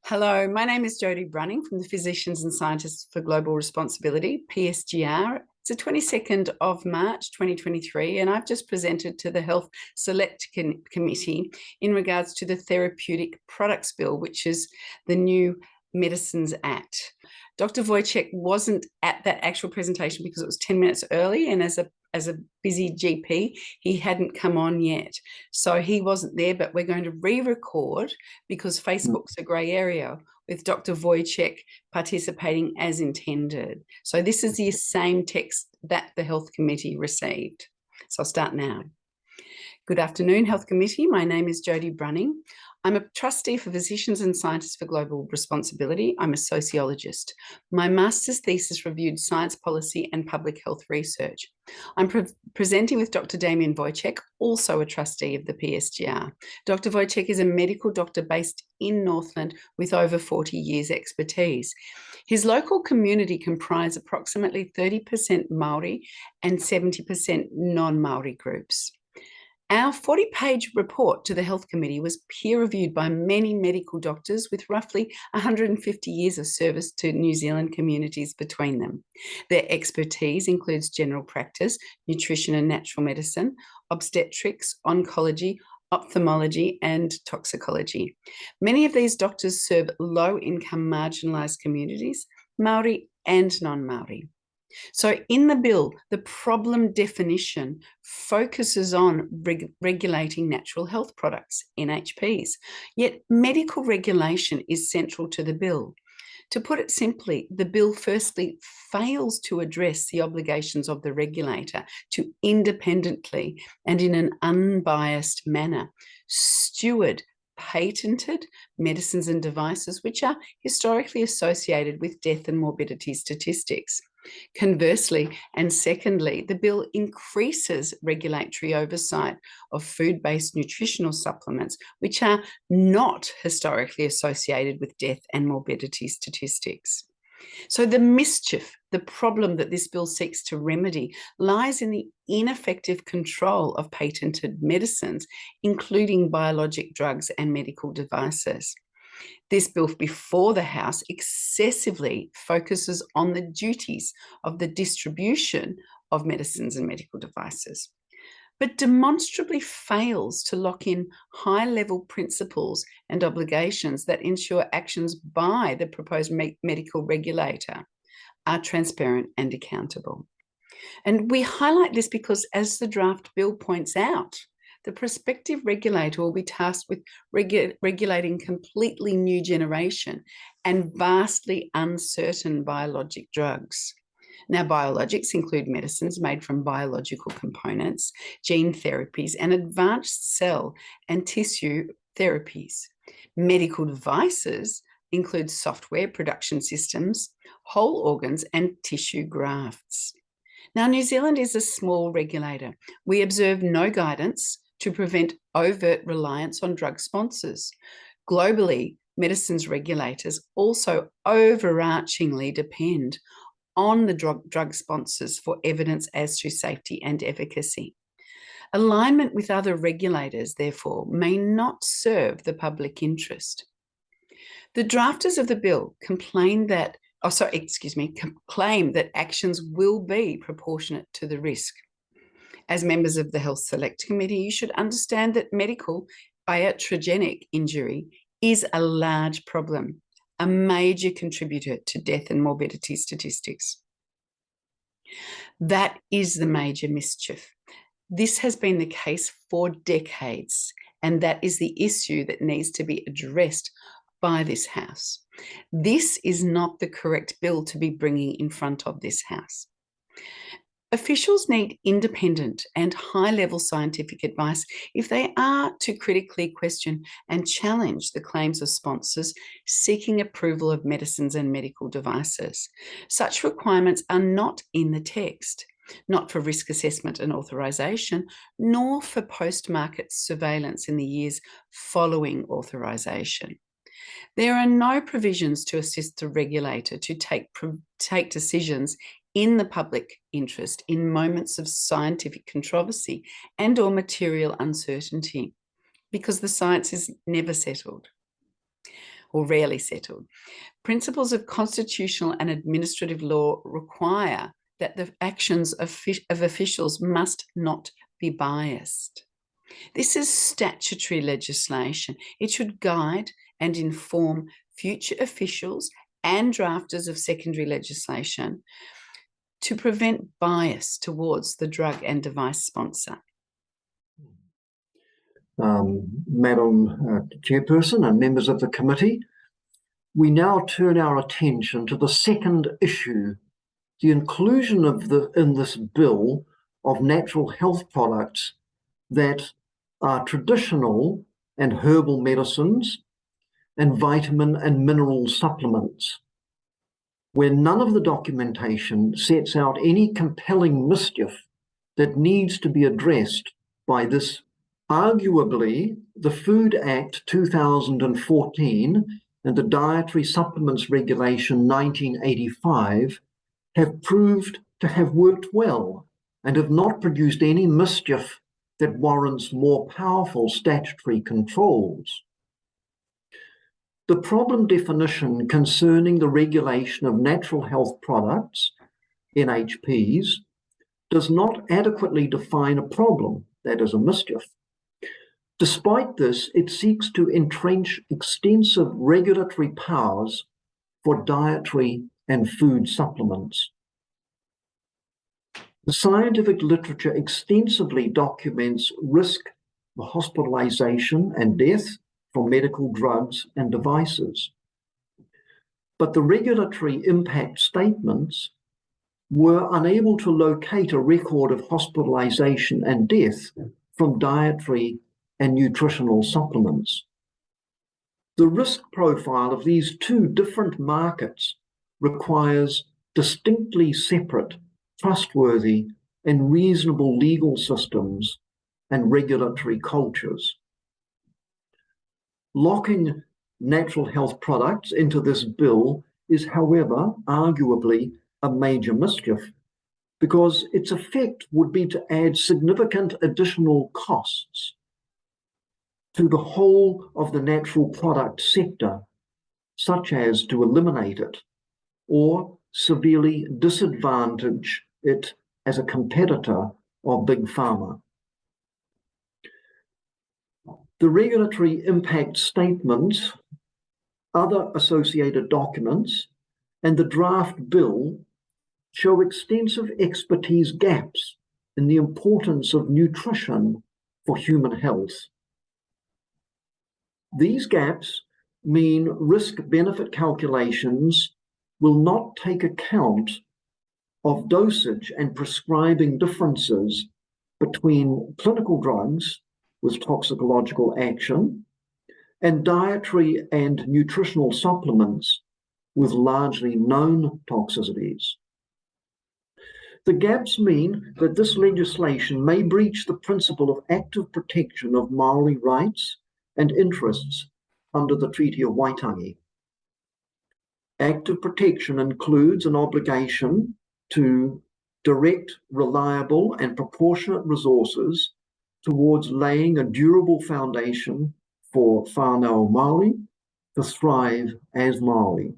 Hello, my name is Jodie Brunning from the Physicians and Scientists for Global Responsibility, PSGR. It's the 22nd of March 2023, and I've just presented to the Health Select Committee in regards to the Therapeutic Products Bill, which is the new Medicines Act. Dr. Wojcik wasn't at that actual presentation because it was 10 minutes early, and as a busy GP, he hadn't come on yet. So he wasn't there, but we're going to re-record because Facebook's a grey area with Dr. Wojcik participating as intended. So this is the same text that the Health Committee received. So I'll start now. Good afternoon, Health Committee. My name is Jodie Brunning. I'm a trustee for Physicians and Scientists for Global Responsibility. I'm a sociologist. My master's thesis reviewed science policy and public health research. I'm presenting with Dr. Damien Wojcik, also a trustee of the PSGR. Dr. Wojcik is a medical doctor based in Northland with over 40 years expertise. His local community comprise approximately 30% Maori and 70% non-Maori groups. Our 40-page report to the Health Committee was peer-reviewed by many medical doctors with roughly 150 years of service to New Zealand communities between them. Their expertise includes general practice, nutrition and natural medicine, obstetrics, oncology, ophthalmology and toxicology. Many of these doctors serve low-income marginalised communities, Maori and non-Maori. So in the bill, the problem definition focuses on regulating natural health products, NHPs, yet medical regulation is central to the bill. To put it simply, the bill firstly fails to address the obligations of the regulator to independently and in an unbiased manner steward patented medicines and devices which are historically associated with death and morbidity statistics. Conversely, and secondly, the bill increases regulatory oversight of food-based nutritional supplements, which are not historically associated with death and morbidity statistics. So the mischief, the problem that this bill seeks to remedy, lies in the ineffective control of patented medicines, including biologic drugs and medical devices. This bill before the House excessively focuses on the duties of the distribution of medicines and medical devices, but demonstrably fails to lock in high-level principles and obligations that ensure actions by the proposed medical regulator are transparent and accountable. And we highlight this because, as the draft bill points out, the prospective regulator will be tasked with regulating completely new generation and vastly uncertain biologic drugs. Now, biologics include medicines made from biological components, gene therapies, and advanced cell and tissue therapies. Medical devices include software production systems, whole organs, and tissue grafts. Now, New Zealand is a small regulator. We observe no guidance to prevent overt reliance on drug sponsors. Globally, medicines regulators also overarchingly depend on the drug sponsors for evidence as to safety and efficacy. Alignment with other regulators, therefore, may not serve the public interest. The drafters of the bill claim that actions will be proportionate to the risk. As members of the Health Select Committee, you should understand that medical iatrogenic injury is a large problem, a major contributor to death and morbidity statistics. That is the major mischief. This has been the case for decades, and that is the issue that needs to be addressed by this House. This is not the correct bill to be bringing in front of this House. Officials need independent and high-level scientific advice if they are to critically question and challenge the claims of sponsors seeking approval of medicines and medical devices. Such requirements are not in the text, not for risk assessment and authorisation, nor for post-market surveillance in the years following authorisation. There are no provisions to assist the regulator to take decisions in the public interest in moments of scientific controversy and or material uncertainty, because the science is never settled. or rarely settled. Principles of constitutional and administrative law require that the actions of officials must not be biased. This is statutory legislation. It should guide and inform future officials and drafters of secondary legislation to prevent bias towards the drug and device sponsor. Madam Chairperson and members of the committee, we now turn our attention to the second issue, the inclusion in this bill of natural health products that are traditional and herbal medicines and vitamin and mineral supplements, where none of the documentation sets out any compelling mischief that needs to be addressed by this. Arguably, the Food Act 2014 and the Dietary Supplements Regulation 1985 have proved to have worked well and have not produced any mischief that warrants more powerful statutory controls. The problem definition concerning the regulation of natural health products, NHPs, does not adequately define a problem, that is a mischief. Despite this, it seeks to entrench extensive regulatory powers for dietary and food supplements. The scientific literature extensively documents risk of hospitalization and death from medical drugs and devices. But the regulatory impact statements were unable to locate a record of hospitalization and death from dietary and nutritional supplements. The risk profile of these two different markets requires distinctly separate, trustworthy, and reasonable legal systems and regulatory cultures. Locking natural health products into this bill is, however, arguably a major mischief, because its effect would be to add significant additional costs to the whole of the natural product sector, such as to eliminate it or severely disadvantage it as a competitor of Big Pharma. The regulatory impact statements, other associated documents, and the draft bill show extensive expertise gaps in the importance of nutrition for human health. These gaps mean risk-benefit calculations will not take account of dosage and prescribing differences between clinical drugs with toxicological action and dietary and nutritional supplements with largely known toxicities. The gaps mean that this legislation may breach the principle of active protection of Maori rights and interests under the Treaty of Waitangi. Active protection includes an obligation to direct, reliable, and proportionate resources towards laying a durable foundation for whānau Māori to thrive as Māori.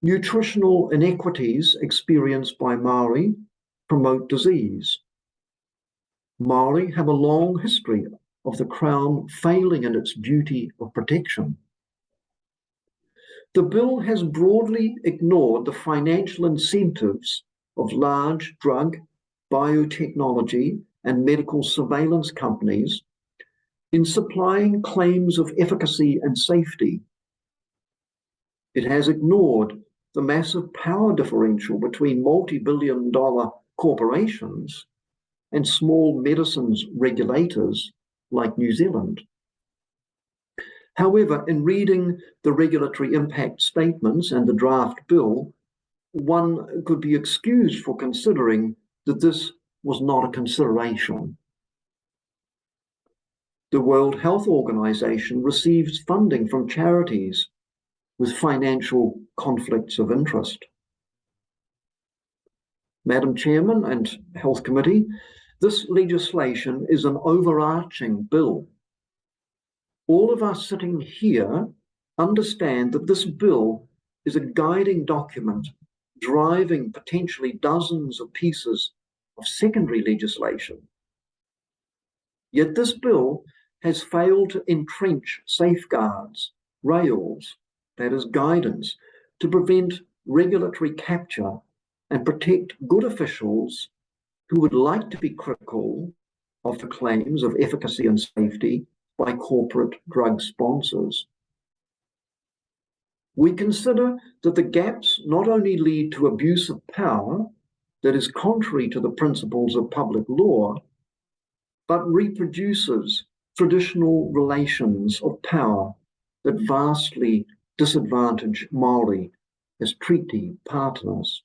Nutritional inequities experienced by Māori promote disease. Māori have a long history of the Crown failing in its duty of protection. The bill has broadly ignored the financial incentives of large drug, biotechnology, and medical surveillance companies in supplying claims of efficacy and safety. It has ignored the massive power differential between multi-billion-dollar corporations and small medicines regulators like New Zealand. However, in reading the regulatory impact statements and the draft bill, one could be excused for considering that this was not a consideration. The World Health Organization receives funding from charities with financial conflicts of interest. Madam Chairman and Health Committee, this legislation is an overarching bill. All of us sitting here understand that this bill is a guiding document driving potentially dozens of pieces of secondary legislation. Yet this bill has failed to entrench safeguards, rails, that is guidance, to prevent regulatory capture and protect good officials who would like to be critical of the claims of efficacy and safety by corporate drug sponsors. We consider that the gaps not only lead to abuse of power that is contrary to the principles of public law, but reproduces traditional relations of power that vastly disadvantage Māori as treaty partners.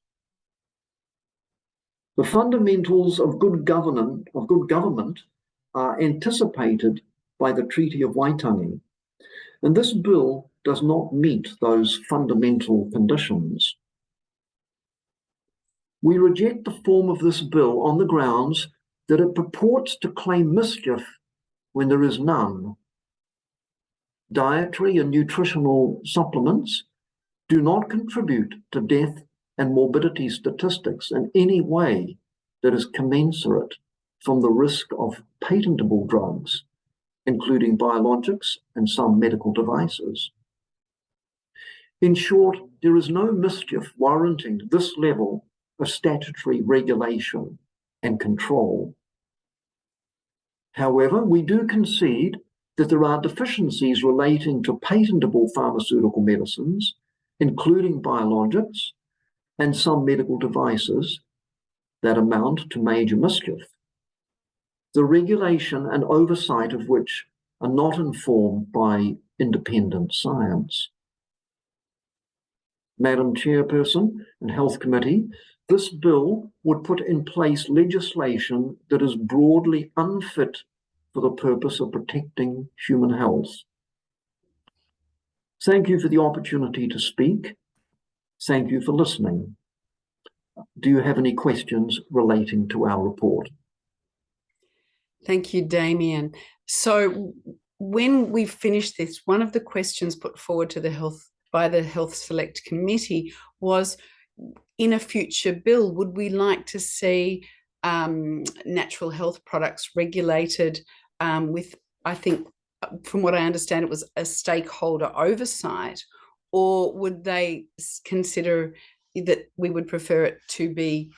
The fundamentals of good government are anticipated by the Treaty of Waitangi, and this bill does not meet those fundamental conditions. We reject the form of this bill on the grounds that it purports to claim mischief when there is none. Dietary and nutritional supplements do not contribute to death and morbidity statistics in any way that is commensurate from the risk of patentable drugs, including biologics and some medical devices. In short, there is no mischief warranting this level of statutory regulation and control. However, we do concede that there are deficiencies relating to patentable pharmaceutical medicines, including biologics, and some medical devices that amount to major mischief, the regulation and oversight of which are not informed by independent science. Madam Chairperson and Health Committee, this bill would put in place legislation that is broadly unfit for the purpose of protecting human health. Thank you for the opportunity to speak. Thank you for listening. Do you have any questions relating to our report? Thank you, Damien. So when we finish this, one of the questions put forward to the Health Select Committee was, in a future bill, would we like to see natural health products regulated with, I think, from what I understand, it was a stakeholder oversight, or would they consider that we would prefer it to be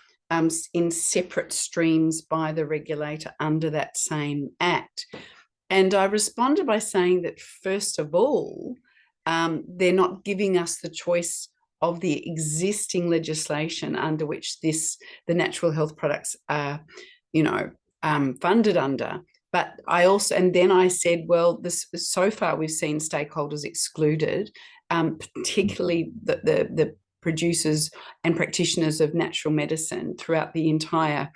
in separate streams by the regulator under that same act? And I responded by saying that, first of all, they're not giving us the choice of the existing legislation under which the natural health products are, funded under. But I also, and then I said, well, so far we've seen stakeholders excluded, particularly the producers and practitioners of natural medicine throughout the entire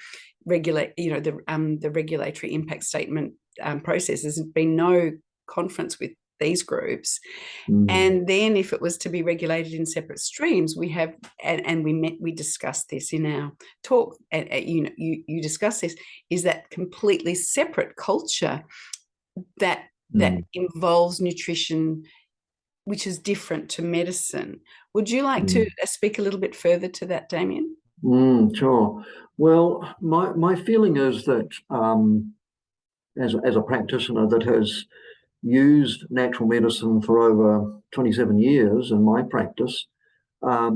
the regulatory impact statement process. There's been no conference with these groups. And then if it was to be regulated in separate streams, we have, and we discussed this in our talk, and you discussed this, is that completely separate culture that involves nutrition, which is different to medicine. Would you like to speak a little bit further to that, Damien? Sure. Well, my feeling is that as a practitioner that has used natural medicine for over 27 years in my practice,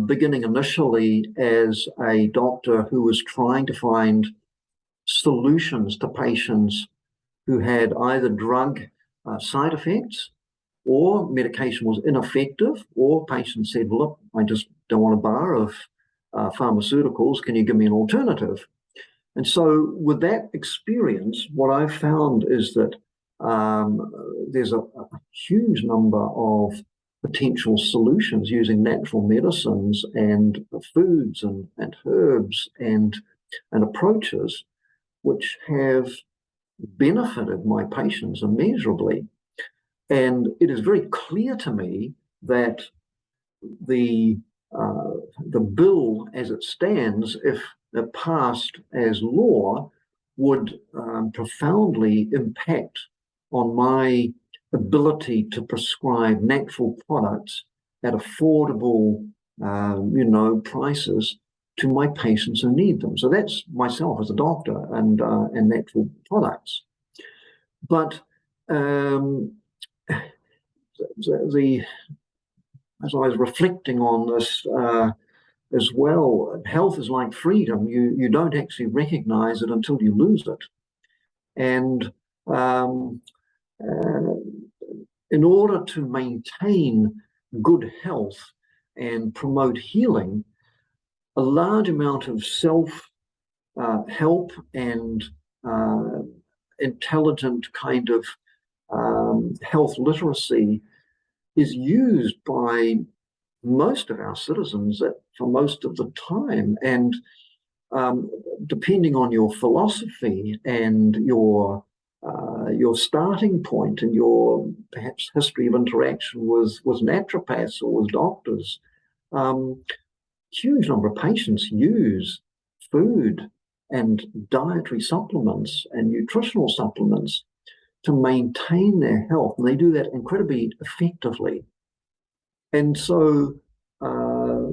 beginning initially as a doctor who was trying to find solutions to patients who had either drug side effects, or medication was ineffective, or patients said, look, I just don't want a bar of pharmaceuticals, can you give me an alternative? And so with that experience, what I've found is that there's a huge number of potential solutions using natural medicines and foods and herbs and approaches which have benefited my patients immeasurably. And it is very clear to me that the bill as it stands, if it passed as law, would profoundly impact on my ability to prescribe natural products at affordable, prices to my patients who need them. So that's myself as a doctor and natural products. But as I was reflecting on this as well, health is like freedom. You don't actually recognize it until you lose it. And in order to maintain good health and promote healing, a large amount of self-help and intelligent kind of health literacy is used by most of our citizens for most of the time. And depending on your philosophy and your starting point and your perhaps history of interaction with naturopaths or with doctors, huge number of patients use food and dietary supplements and nutritional supplements to maintain their health, and they do that incredibly effectively. And so our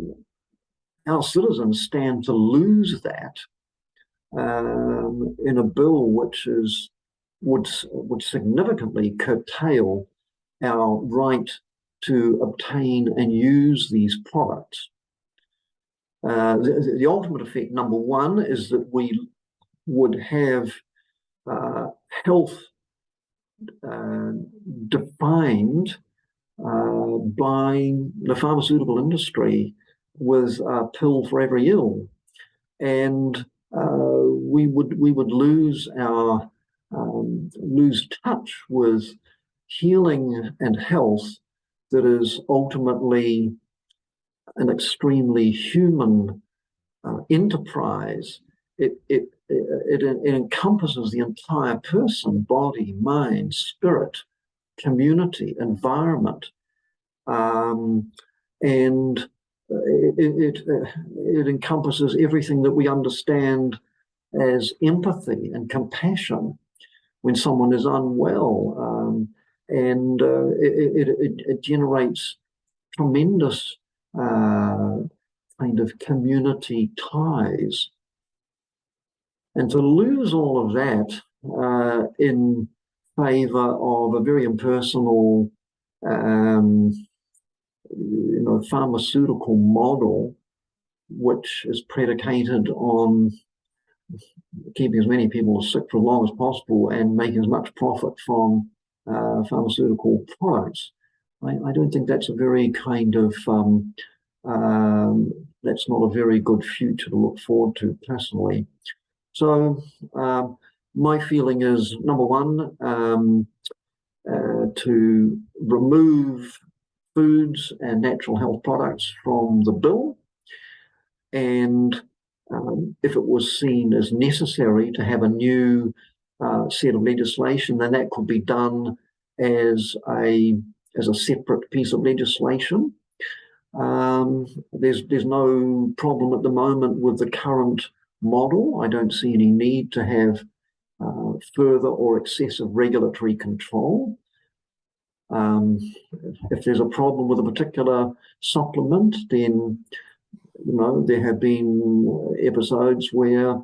citizens stand to lose that in a bill which would significantly curtail our right to obtain and use these products. The ultimate effect, number one, is that we would have health defined by the pharmaceutical industry with a pill for every ill, and we would lose touch with healing and health that is ultimately an extremely human enterprise. It encompasses the entire person, body, mind, spirit, community, environment, and it encompasses everything that we understand as empathy and compassion when someone is unwell, and it generates tremendous kind of community ties. And to lose all of that in favor of a very impersonal, pharmaceutical model, which is predicated on keeping as many people sick for as long as possible and making as much profit from pharmaceutical products, I don't think that's a very kind of that's not a very good future to look forward to personally. So my feeling is, number one, to remove foods and natural health products from the bill, and if it was seen as necessary to have a new set of legislation, then that could be done as a separate piece of legislation. There's no problem at the moment with the current model. I don't see any need to have further or excessive regulatory control. If there's a problem with a particular supplement, then there have been episodes where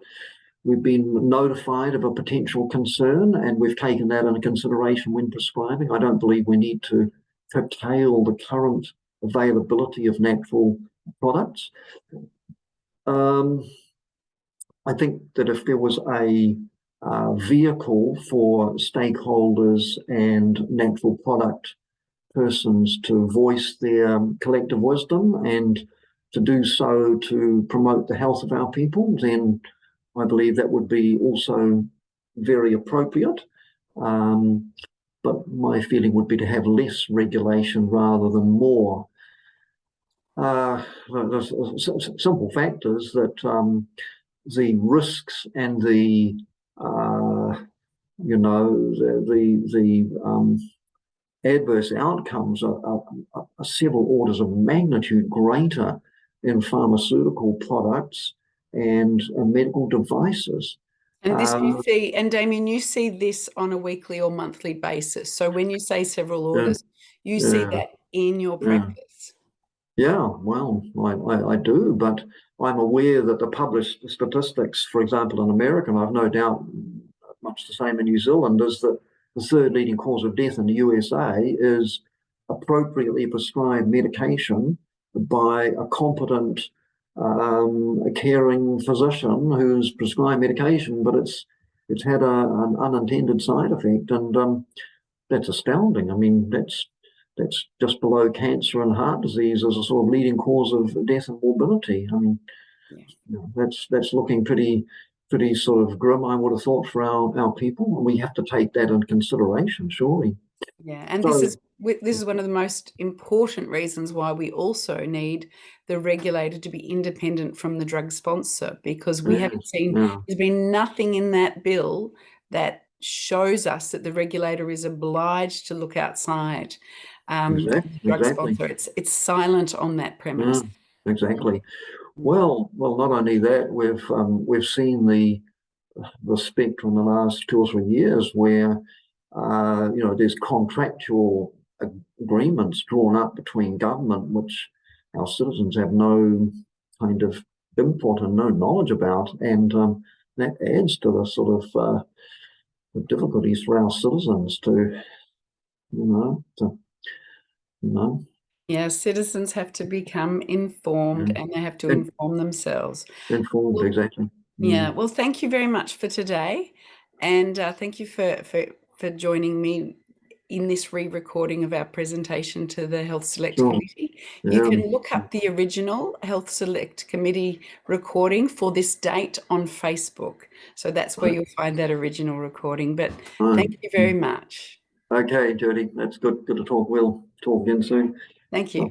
we've been notified of a potential concern and we've taken that into consideration when prescribing. I don't believe we need to curtail the current availability of natural products. I think that if there was a vehicle for stakeholders and natural product persons to voice their collective wisdom and to do so to promote the health of our people, then I believe that would be also very appropriate. But my feeling would be to have less regulation rather than more. The simple fact is that the risks and the adverse outcomes are several orders of magnitude greater in pharmaceutical products and medical devices. And this you see, and Damien, you see this on a weekly or monthly basis. So when you say several Yeah, orders, you see yeah, that in your yeah. practice. Yeah, well, I do, but I'm aware that the published statistics, for example, in America, and I've no doubt much the same in New Zealand, is that the third leading cause of death in the USA is appropriately prescribed medication by a competent, caring physician who's prescribed medication, but it's had an unintended side effect, and that's astounding. I mean, that's just below cancer and heart disease as a sort of leading cause of death and morbidity. I mean, Yeah. that's looking pretty sort of grim, I would have thought, for our people. And we have to take that into consideration, surely. Yeah, and So, this is one of the most important reasons why we also need the regulator to be independent from the drug sponsor, because we haven't seen, yeah, there's been nothing in that bill that shows us that the regulator is obliged to look outside the drug exactly. sponsor. It's silent on that Yeah, premise. exactly. Mm. Well, not only that, we've seen the spectrum in the last 2 or 3 years where there's contractual agreements drawn up between government which our citizens have no kind of input and no knowledge about, and that adds to the sort of the difficulties for our citizens to you know to you know Yeah, citizens have to become informed and, and they have to and inform themselves. informed Well, exactly. yeah, well, thank you very much for today, and thank you for joining me in this re-recording of our presentation to the Health Select Sure. Committee. You Yeah. can look up the original Health Select Committee recording for this date on Facebook. So that's where Right. you'll find that original recording. But Right. thank you very much. Okay, Jody, that's good. Good to talk. We'll talk again soon. Thank you.